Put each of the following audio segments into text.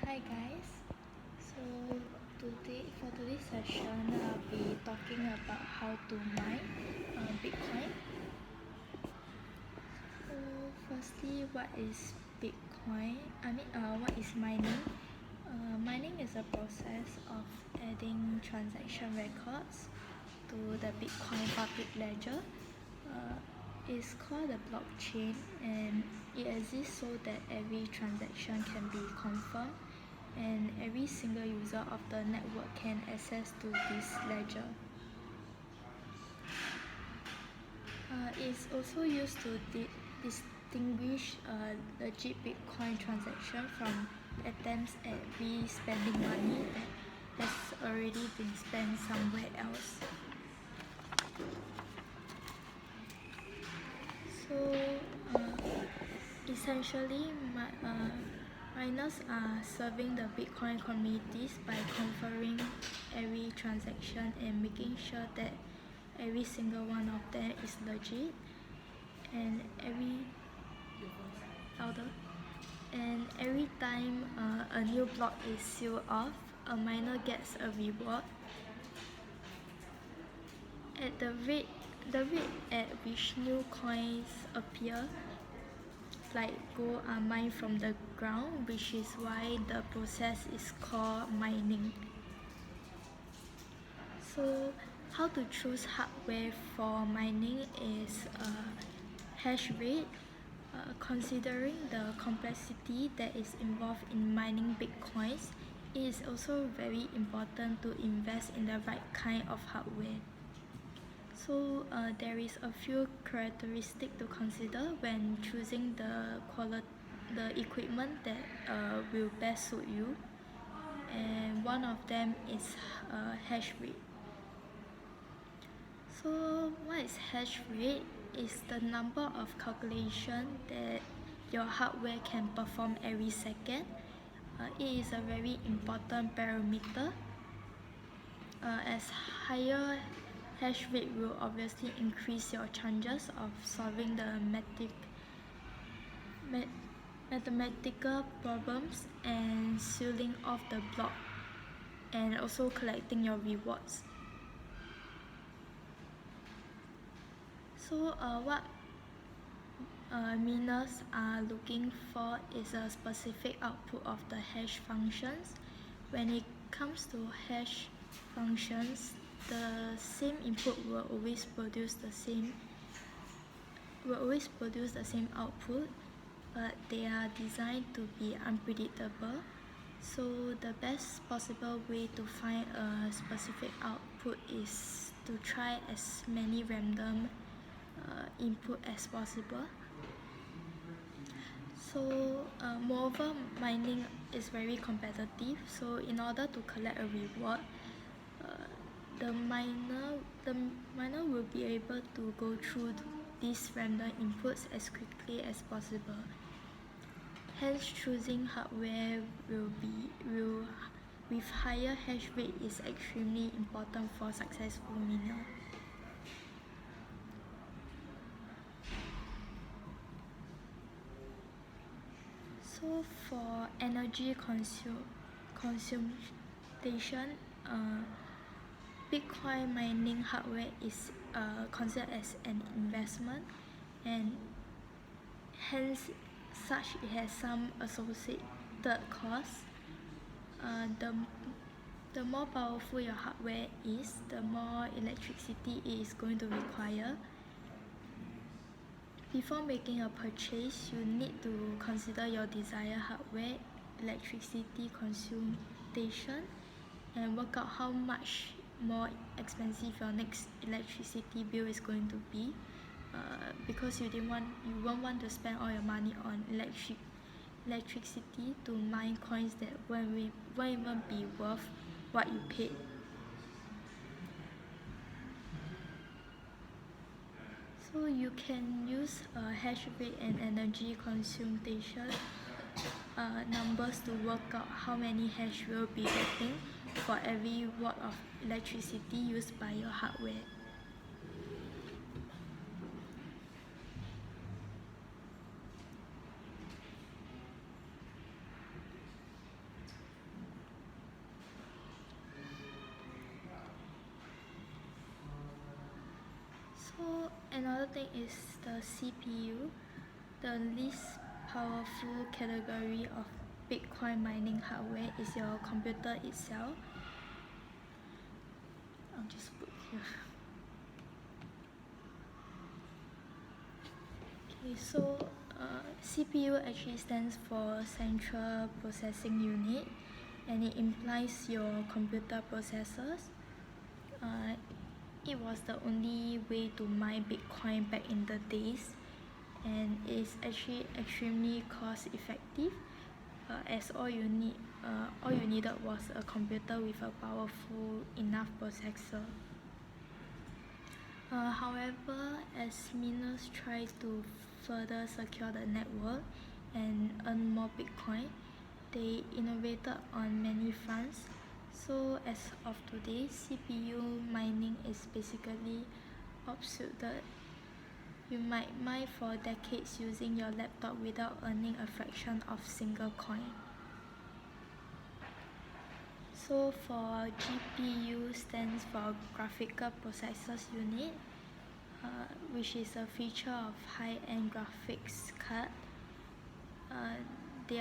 Hi guys. So for today's session, I'll be talking about how to mine Bitcoin. So firstly, what is Bitcoin? What is mining? Mining is a process of adding transaction records to the Bitcoin public ledger. It's called a blockchain, and it exists so that every transaction can be confirmed and every single user of the network can access to this ledger. It's also used to distinguish legit Bitcoin transaction from attempts at re-spending money that has already been spent somewhere else. So essentially, miners are serving the Bitcoin communities by confirming every transaction and making sure that every single one of them is legit, and every time a new block is sealed off, a miner gets a reward. At the rate at which new coins appear, like gold, are mined from the ground, which is why the process is called mining. So how to choose hardware for mining is hash rate. Considering the complexity that is involved in mining Bitcoins, it is also very important to invest in the right kind of hardware. So there is a few characteristics to consider when choosing the equipment that will best suit you, and one of them is hash rate. So what is hash rate? Is the number of calculation that your hardware can perform every second. It is a very important parameter, as higher hash rate will obviously increase your chances of solving the mathematical problems and sealing off the block, and also collecting your rewards. So what miners are looking for is a specific output of the hash functions. When it comes to hash functions, the same input will always produce the same output, but they are designed to be unpredictable. So the best possible way to find a specific output is to try as many random input as possible. So moreover, mining is very competitive. So in order to collect a reward, the miner will be able to go through these random inputs as quickly as possible. Hence, choosing hardware with higher hash rate is extremely important for successful miner. So for energy consumption, Bitcoin mining hardware is considered as an investment, and hence it has some associated costs. The more powerful your hardware is, the more electricity it is going to require. Before making a purchase, you need to consider your desired hardware, electricity consumption, and work out how much more expensive your next electricity bill is going to be, because you won't want to spend all your money on electricity to mine coins that won't even be worth what you paid. So you can use hash rate and energy consumption numbers to work out how many hash you will be getting for every watt of electricity used by your hardware. Another thing is the CPU, the least powerful category of Bitcoin mining hardware is your computer itself. I'll just put here. Okay, so CPU actually stands for Central Processing Unit, and it implies your computer processors. It was the only way to mine Bitcoin back in the days, and it's actually extremely cost effective, as all you needed was a computer with a powerful enough processor. However, as miners try to further secure the network and earn more Bitcoin, they innovated on many fronts. So as of today, CPU mining is basically obsolete. You might mine for decades using your laptop without earning a fraction of single coin. So for GPU stands for Graphical Processors Unit, which is a feature of high-end graphics card. They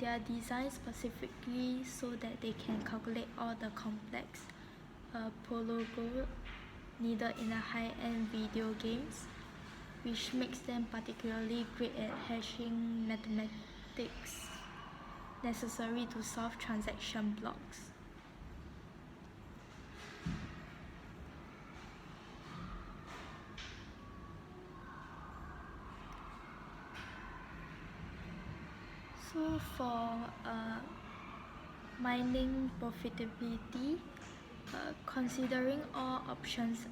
are designed specifically so that they can calculate all the complex polygons needed in a high-end video games, which makes them particularly great at hashing mathematics necessary to solve transaction blocks. So for mining profitability, considering all options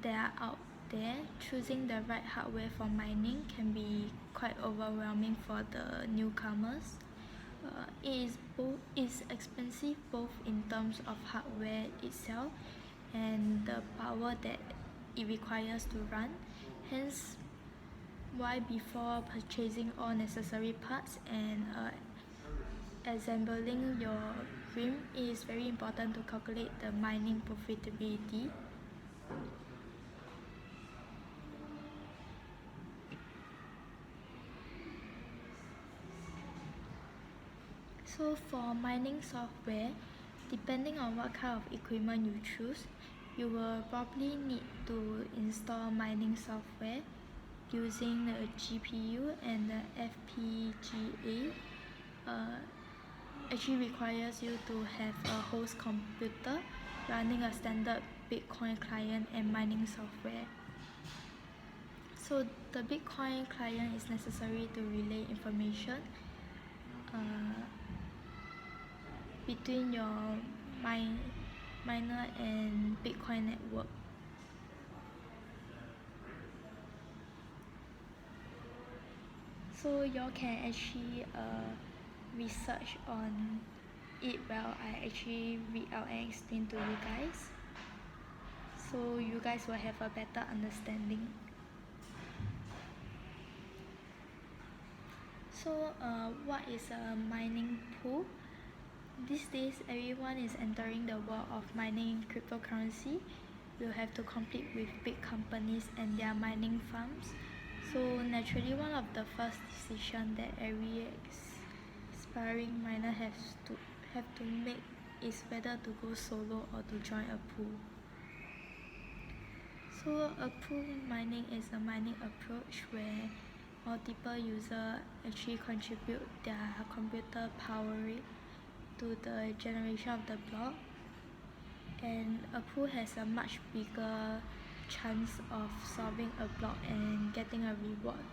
that are out there, choosing the right hardware for mining can be quite overwhelming for the newcomers. It is expensive both in terms of hardware itself and the power that it requires to run. Hence, why before purchasing all necessary parts and assembling your rim, it is very important to calculate the mining profitability. So for mining software, depending on what kind of equipment you choose, you will probably need to install mining software using the GPU, and the FPGA actually requires you to have a host computer running a standard Bitcoin client and mining software. So the Bitcoin client is necessary to relay information between your miner and Bitcoin network. So y'all can actually research on it while I actually read out and explain to you guys, so you guys will have a better understanding. So what is a mining pool? These days everyone is entering the world of mining cryptocurrency. You have to compete with big companies and their mining farms. So naturally, one of the first decisions that every aspiring miner have to make is whether to go solo or to join a pool. So a pool mining is a mining approach where multiple users actually contribute their computer power to the generation of the block, and a pool has a much bigger chance of solving a block and getting a reward.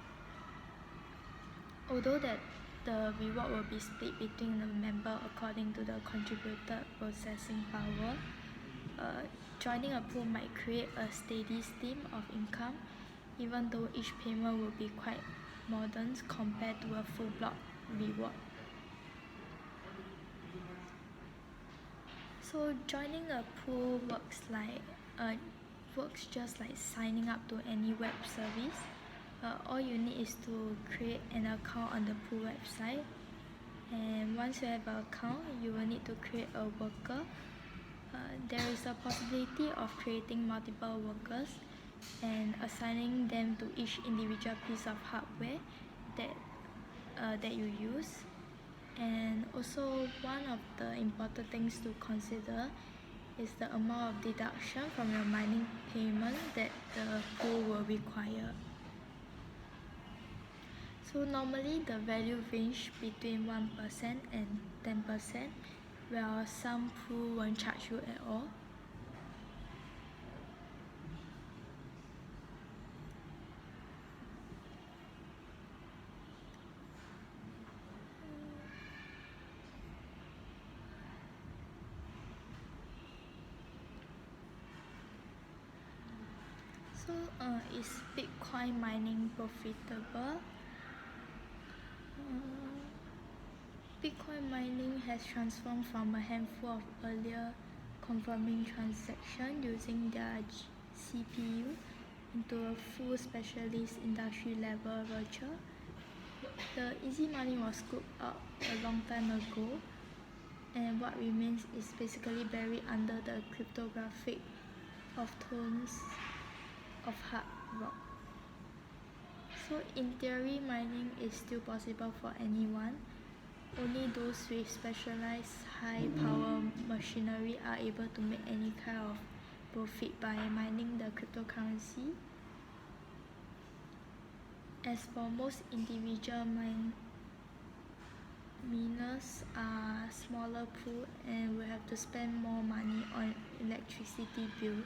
Although that the reward will be split between the member according to the contributed processing power, joining a pool might create a steady stream of income, even though each payment will be quite modest compared to a full block reward. So joining a pool works just like signing up to any web service. All you need is to create an account on the pool website, and once you have an account, you will need to create a worker. There is a possibility of creating multiple workers, and assigning them to each individual piece of hardware that that you use. And also one of the important things to consider is the amount of deduction from your mining payment that the pool will require. So normally the value range between 1% and 10%, while some pool won't charge you at all. So is Bitcoin mining profitable? Bitcoin mining has transformed from a handful of earlier confirming transactions using their CPU into a full specialist industry level virtual. The easy money was scooped out a long time ago, and what remains is basically buried under the cryptographic of tones of hard rock. So in theory, mining is still possible for anyone. Only those with specialized high power machinery are able to make any kind of profit by mining the cryptocurrency. As for most individual miners are smaller pool and will have to spend more money on electricity bill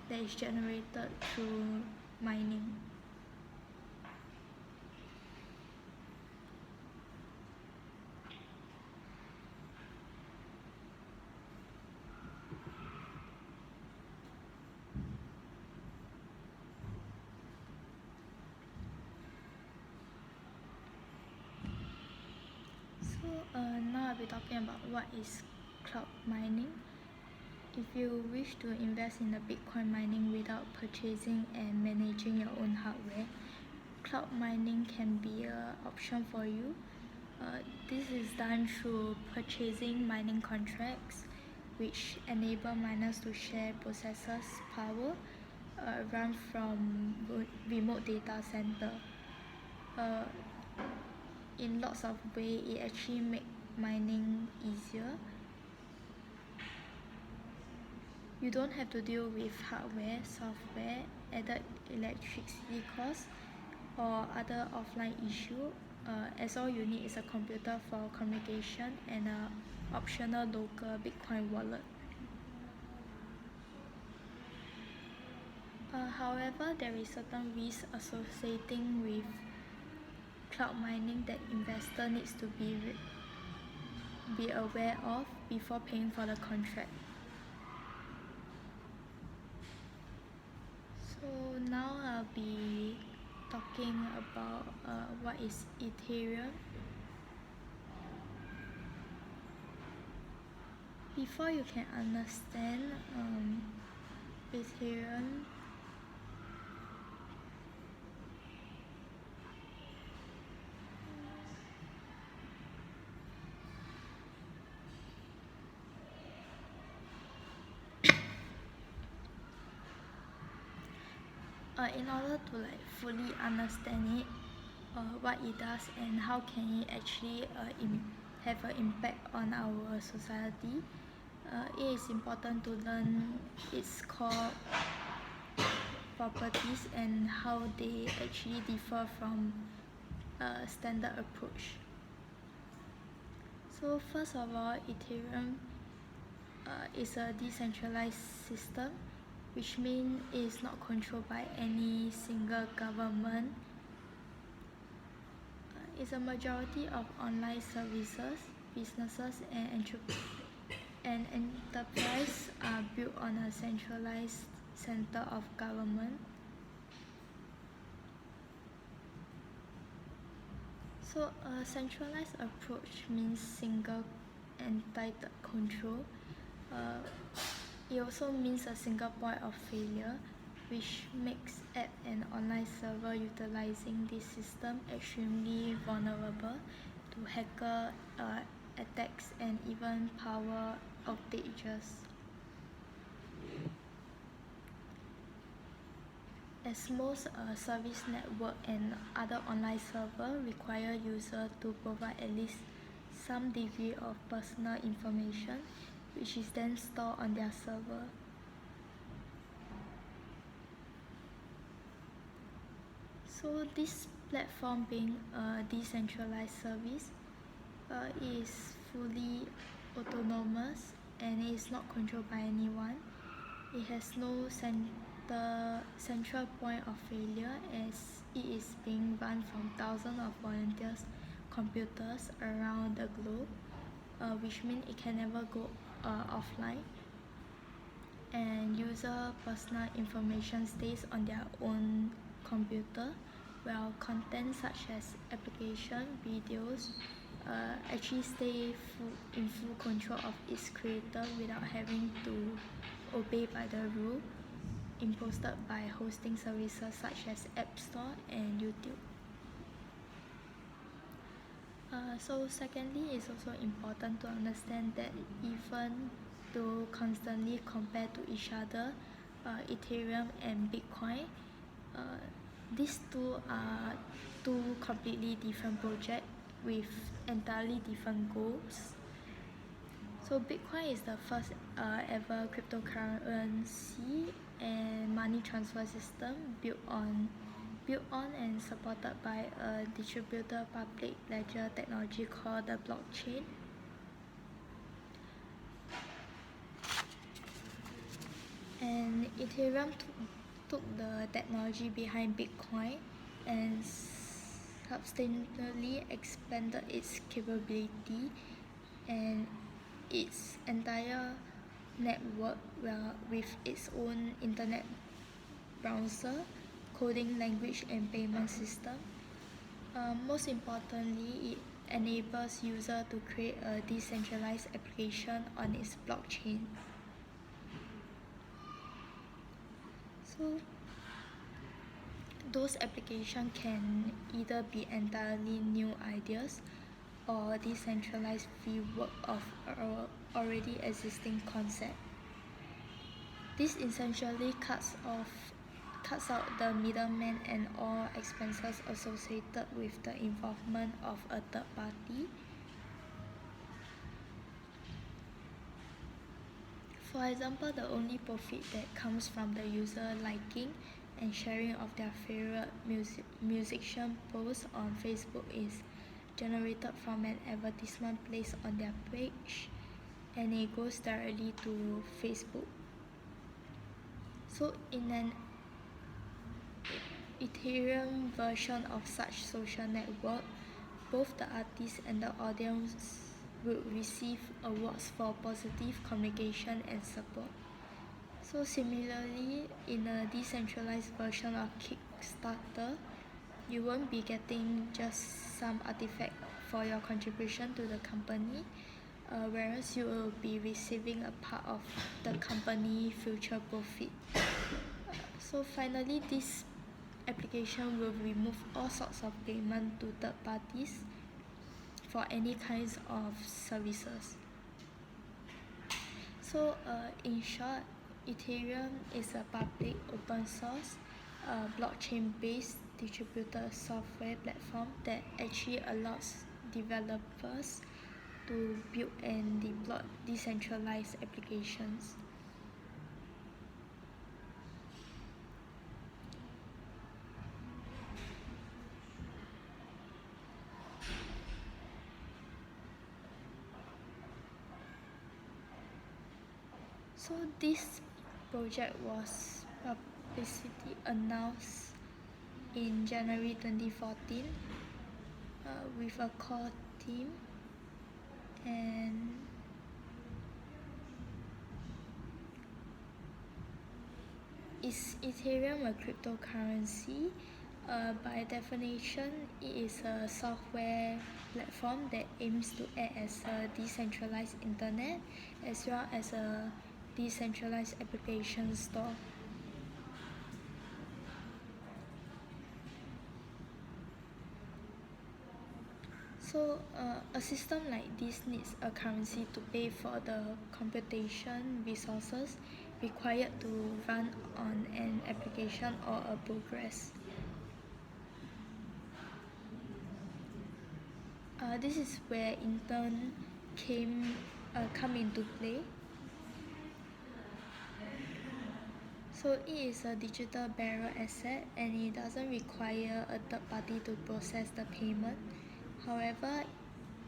that is generated through mining. So now I'll be talking about what is cloud mining. If you wish to invest in the Bitcoin mining without purchasing and managing your own hardware, cloud mining can be an option for you. This is done through purchasing mining contracts, which enable miners to share processors power, run from remote data center. In lots of ways, it actually make mining easier. You don't have to deal with hardware, software, added electricity costs, or other offline issue, as all you need is a computer for communication and an optional local Bitcoin wallet. However, there is certain risk associating with cloud mining that investor needs to be aware of before paying for the contract. So now I'll be talking about what is Ethereum. Before you can understand Ethereum, in order to fully understand it, what it does and how can it actually have an impact on our society, it is important to learn its core properties and how they actually differ from a standard approach. So first of all, Ethereum is a decentralized system, which means it is not controlled by any single government. It's a majority of online services, businesses, and enterprise are built on a centralized center of government. So a centralized approach means single entitled control. It also means a single point of failure, which makes app and online server utilizing this system extremely vulnerable to hacker attacks and even power outages. as most service network and other online server require user to provide at least some degree of personal information which is then stored on their server. So this platform being a decentralized service is fully autonomous and is not controlled by anyone. It has no central point of failure as it is being run from thousands of volunteers computers around the globe, which means it can never go offline, and user personal information stays on their own computer, while content such as application videos actually stay in full control of its creator without having to obey by the rule imposed by hosting services such as App Store and YouTube. So secondly, it's also important to understand that even though constantly compared to each other, Ethereum and Bitcoin, uh, these two are two completely different projects with entirely different goals. So Bitcoin is the first ever cryptocurrency and money transfer system built on and supported by a distributed public ledger technology called the blockchain. And Ethereum took the technology behind Bitcoin and substantially expanded its capability and its entire network with its own internet browser, coding language and payment system. Most importantly, it enables users to create a decentralized application on its blockchain. So those applications can either be entirely new ideas or decentralized rework of already existing concept. This essentially cuts out the middleman and all expenses associated with the involvement of a third party. For example, the only profit that comes from the user liking and sharing of their favorite musician posts on Facebook is generated from an advertisement placed on their page, and it goes directly to Facebook. So in an Ethereum version of such social network, both the artist and the audience will receive awards for positive communication and support. So similarly, in a decentralized version of Kickstarter, you won't be getting just some artifact for your contribution to the company, whereas you will be receiving a part of the company future profit. So finally, this application will remove all sorts of payment to third parties for any kinds of services. So in short, Ethereum is a public open source blockchain-based distributed software platform that actually allows developers to build and deploy decentralized applications. So this project was publicly announced in January 2014 with a core team, and is Ethereum a cryptocurrency? By definition, it is a software platform that aims to act as a decentralized internet as well as a decentralized application store. So a system like this needs a currency to pay for the computation resources required to run on an application or a progress. This is where intern come into play. So it is a digital bearer asset and it doesn't require a third party to process the payment. However,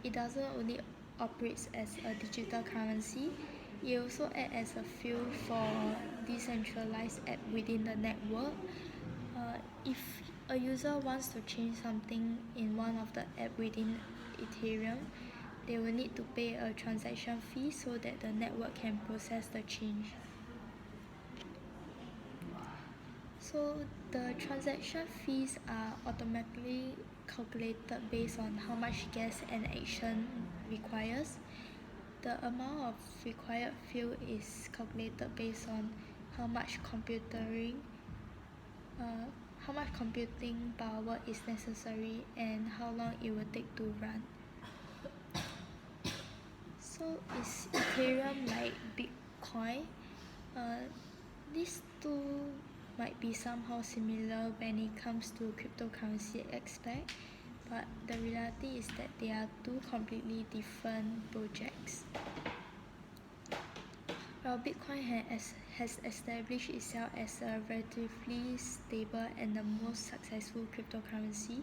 it doesn't only operates as a digital currency, it also acts as a fuel for decentralized app within the network. If a user wants to change something in one of the app within Ethereum, they will need to pay a transaction fee so that the network can process the change. So the transaction fees are automatically calculated based on how much gas an action requires. The amount of required fuel is calculated based on how much how much computing power is necessary and how long it will take to run. So is Ethereum like Bitcoin? These two might be somehow similar when it comes to cryptocurrency aspect, but the reality is that they are two completely different projects. While Bitcoin has established itself as a relatively stable and the most successful cryptocurrency,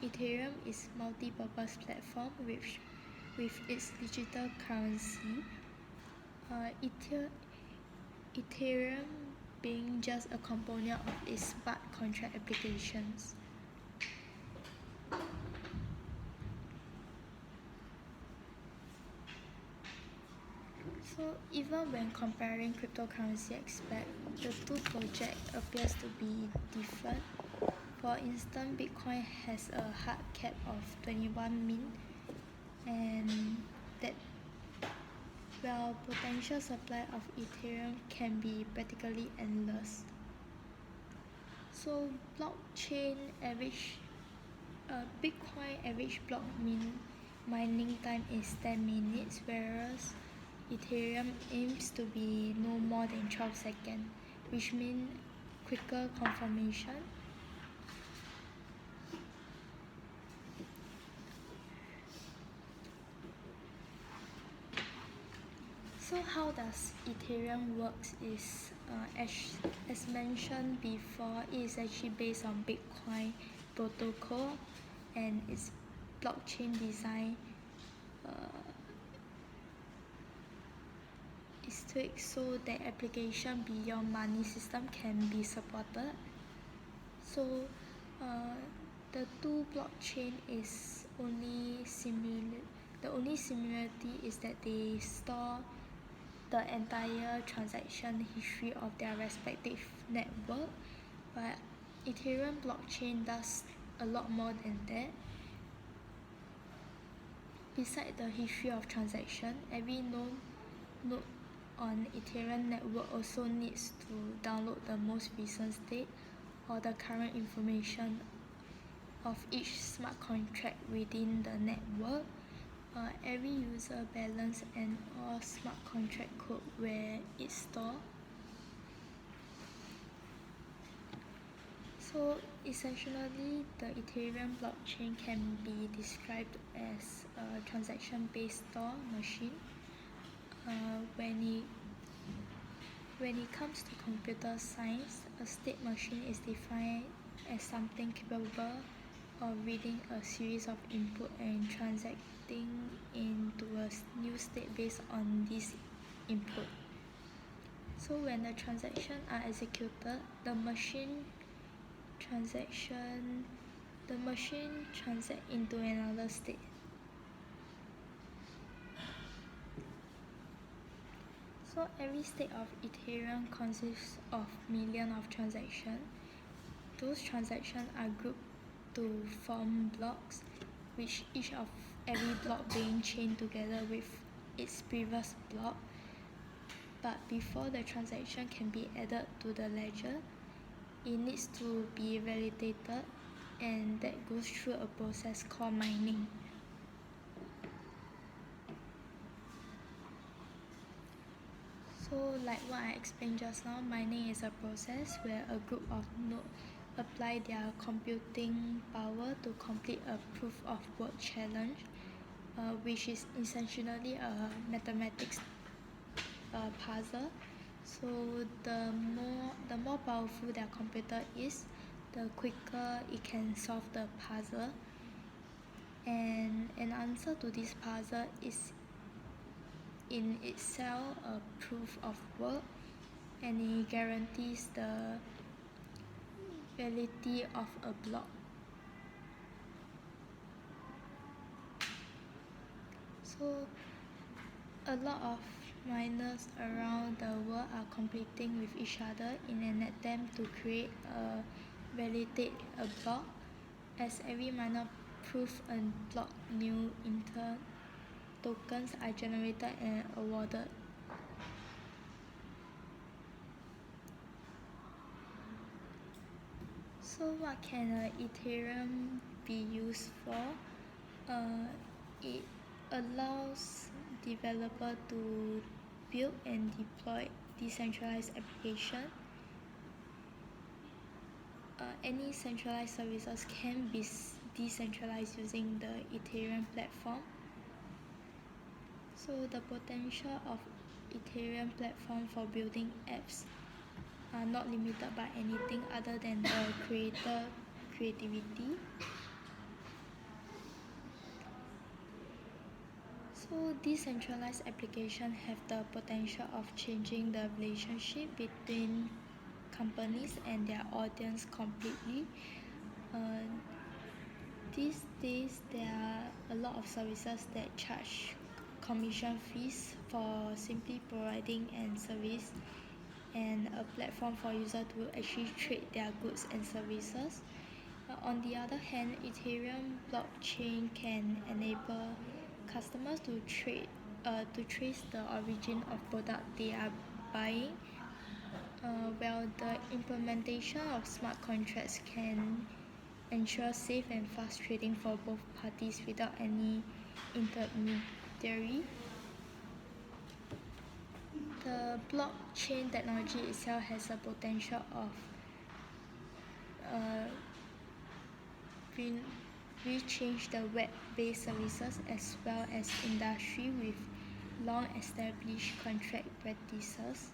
Ethereum is a multi-purpose platform with its digital currency. Ethereum being just a component of its smart contract applications. So even when comparing cryptocurrency aspect, the two projects appears to be different. For instance, Bitcoin has a hard cap of 21 min, and that while potential supply of Ethereum can be practically endless. So Bitcoin average block mining time is 10 minutes, whereas Ethereum aims to be no more than 12 seconds, which means quicker confirmation. So how does Ethereum works is, as mentioned before, it is actually based on Bitcoin protocol and its blockchain design is tweaked so that application beyond money system can be supported. So the two blockchain is the only similarity is that they store the entire transaction history of their respective network, but Ethereum blockchain does a lot more than that. Besides the history of transaction, every node on Ethereum network also needs to download the most recent state or the current information of each smart contract within the network. Every user balance and all smart contract code where it's stored. So essentially, the Ethereum blockchain can be described as a transaction-based store machine. When it comes to computer science, a state machine is defined as something capable of reading a series of input and transacting into a new state based on this input. So when the transactions are executed, the machine transacts into another state. So every state of Ethereum consists of millions of transactions. Those transactions are grouped to form blocks, which each of every block being chained together with its previous block. But before the transaction can be added to the ledger, it needs to be validated, and that goes through a process called mining. So So like what I explained just now, mining is a process where a group of nodes apply their computing power to complete a proof of work challenge, which is essentially a mathematics puzzle. So the more powerful their computer is, the quicker it can solve the puzzle. And an answer to this puzzle is in itself a proof of work, and it guarantees the validity of a block. So a lot of miners around the world are competing with each other in an attempt to create a validate a block. As every miner proves a block, new inter tokens are generated and awarded. So what can Ethereum be used for? It allows developer to build and deploy decentralized application. Any centralized services can be decentralized using the Ethereum platform. So the potential of Ethereum platform for building apps are not limited by anything other than the creator creativity. So decentralized applications have the potential of changing the relationship between companies and their audience completely. Uh, these days there are a lot of services that charge commission fees for simply providing an service and a platform for users to actually trade their goods and services. On the other hand, Ethereum blockchain can enable customers to trace the origin of product they are buying, while the implementation of smart contracts can ensure safe and fast trading for both parties without any intermediary. The blockchain technology itself has a potential of uh, we change the web-based services as well as industry with long-established contract practices.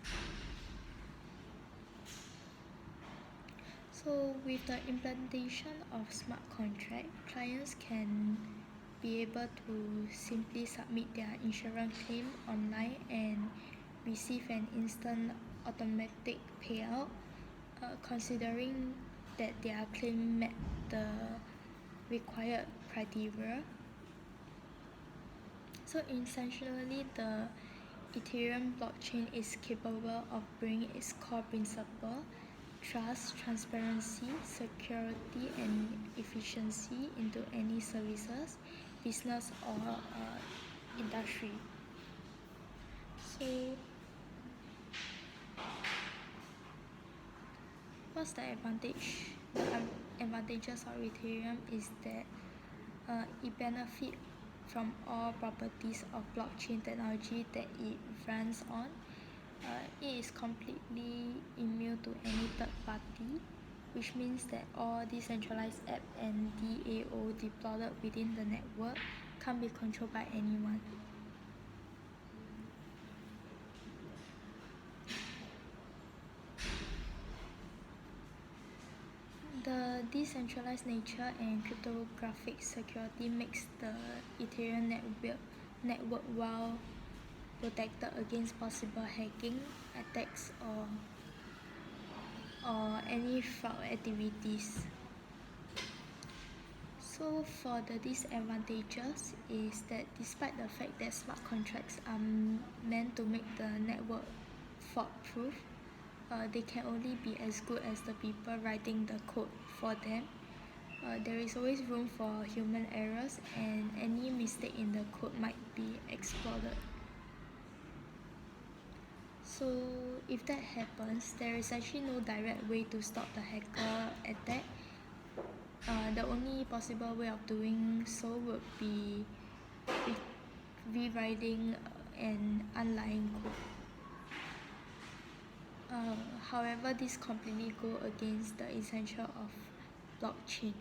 So with the implementation of smart contract, clients can be able to simply submit their insurance claim online and receive an instant automatic payout, considering that their claim met the required criteria. So essentially, the Ethereum blockchain is capable of bringing its core principle, trust, transparency, security, and efficiency into any services, business, or industry. So, what's the advantage? The advantages of Ethereum is that it benefits from all properties of blockchain technology that it runs on. It is completely immune to any third party, which means that all decentralized app and DAO deployed within the network can't be controlled by anyone. The decentralized nature and cryptographic security makes the Ethereum network well protected against possible hacking, attacks, or any fraud activities. So for the disadvantages is that despite the fact that smart contracts are meant to make the network fault-proof, they can only be as good as the people writing the code for them. There is always room for human errors, and any mistake in the code might be exploited. So if that happens, there is actually no direct way to stop the hacker attack. The only possible way of doing so would be rewriting an underlying code. however, this completely go against the essential of blockchain.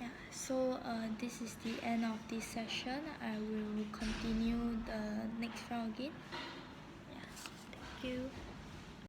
Yeah, so this is the end of this session. I will continue the next round again. Yeah, thank you.